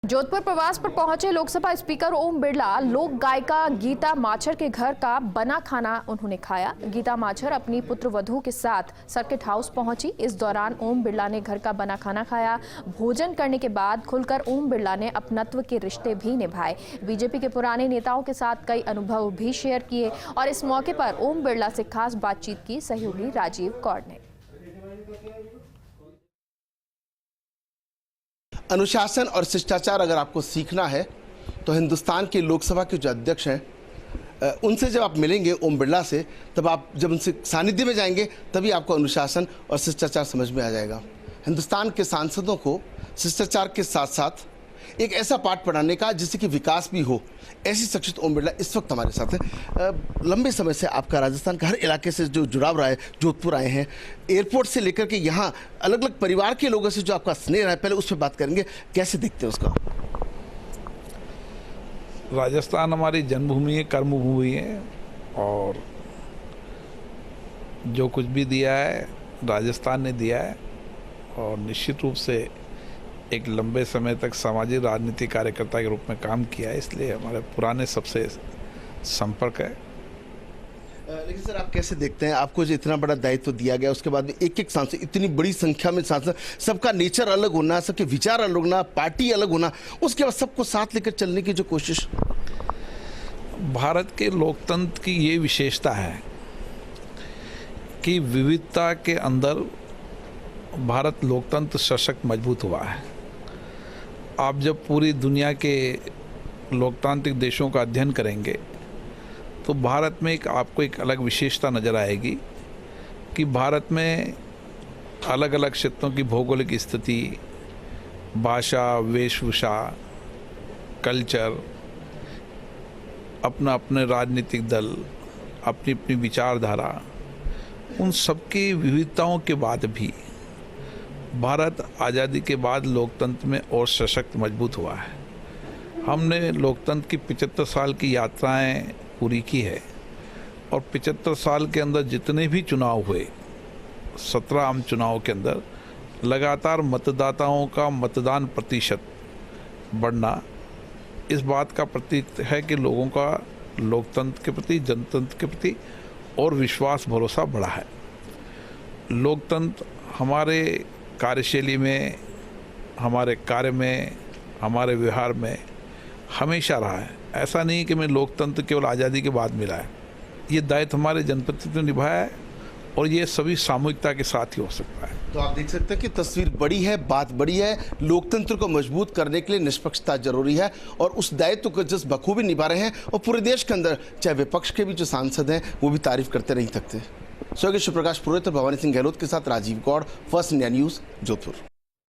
जोधपुर प्रवास पर पहुंचे लोकसभा स्पीकर ओम बिरला लोक गायिका गीता माछर के घर का बना खाना उन्होंने खाया। गीता माछर अपनी पुत्रवधू के साथ सर्किट हाउस पहुंची। इस दौरान ओम बिरला ने घर का बना खाना खाया। भोजन करने के बाद खुलकर ओम बिरला ने अपनत्व के रिश्ते भी निभाए। बीजेपी के पुराने नेताओं के साथ कई अनुभव भी शेयर किए और इस मौके पर ओम बिरला से खास बातचीत की सहयोगी राजीव कौर ने। अनुशासन और शिष्टाचार अगर आपको सीखना है तो हिंदुस्तान के लोकसभा के जो अध्यक्ष हैं उनसे जब आप मिलेंगे ओम बिरला से, तब आप जब उनसे सानिध्य में जाएंगे तभी आपको अनुशासन और शिष्टाचार समझ में आ जाएगा। हिंदुस्तान के सांसदों को शिष्टाचार के साथ साथ एक ऐसा पाठ पढ़ाने का जिससे कि विकास भी हो, ऐसी शख्सियत ओम बिरला इस वक्त हमारे साथ है। लंबे समय से आपका राजस्थान के हर इलाके से जो जुड़ाव रहा है, जोधपुर आए हैं, एयरपोर्ट से लेकर के यहाँ अलग अलग परिवार के लोगों से जो आपका स्नेह रहा है, पहले उस पर बात करेंगे, कैसे देखते हैं उसका? राजस्थान हमारी जन्मभूमि है, कर्मभूमि है और जो कुछ भी दिया है राजस्थान ने दिया है और निश्चित रूप से एक लंबे समय तक सामाजिक राजनीतिक कार्यकर्ता के रूप में काम किया है, इसलिए हमारे पुराने सबसे संपर्क है। लेकिन सर, आप कैसे देखते हैं, आपको जो इतना बड़ा दायित्व दिया गया उसके बाद भी एक एक सांसद, इतनी बड़ी संख्या में सांसद, सबका नेचर अलग होना, सबके विचार अलग होना, पार्टी अलग होना, उसके बाद सबको साथ लेकर चलने की जो कोशिश। भारत के लोकतंत्र की ये विशेषता है कि विविधता के अंदर भारत लोकतंत्र सशक्त मजबूत हुआ है। आप जब पूरी दुनिया के लोकतांत्रिक देशों का अध्ययन करेंगे तो भारत में आपको एक अलग विशेषता नज़र आएगी कि भारत में अलग अलग क्षेत्रों की भौगोलिक स्थिति, भाषा, वेशभूषा, कल्चर, अपना अपने राजनीतिक दल, अपनी अपनी विचारधारा, उन सबकी विविधताओं के बाद भी भारत आज़ादी के बाद लोकतंत्र में और सशक्त मजबूत हुआ है। हमने लोकतंत्र की 75 साल की यात्राएं पूरी की है और 75 साल के अंदर जितने भी चुनाव हुए, 17 आम चुनाव के अंदर लगातार मतदाताओं का मतदान प्रतिशत बढ़ना इस बात का प्रतीक है कि लोगों का लोकतंत्र के प्रति, जनतंत्र के प्रति और विश्वास भरोसा बढ़ा है। लोकतंत्र हमारे कार्यशैली में, हमारे कार्य में, हमारे व्यवहार में हमेशा रहा है। ऐसा नहीं कि मैं लोकतंत्र केवल आज़ादी के बाद मिला है। ये दायित्व हमारे जनप्रतिनिधियों ने निभाया है और ये सभी सामूहिकता के साथ ही हो सकता है। तो आप देख सकते हैं कि तस्वीर बड़ी है, बात बड़ी है। लोकतंत्र को मजबूत करने के लिए निष्पक्षता जरूरी है और उस दायित्व को जिस बखूबी निभा रहे हैं और पूरे देश के अंदर चाहे विपक्ष के भी जो सांसद हैं वो भी तारीफ करते नहीं थकते। सहयोगी शिवप्रकाश पुरोहित और भवानी सिंह गहलोत के साथ Rajiv Gaur, first India news, Jodhpur.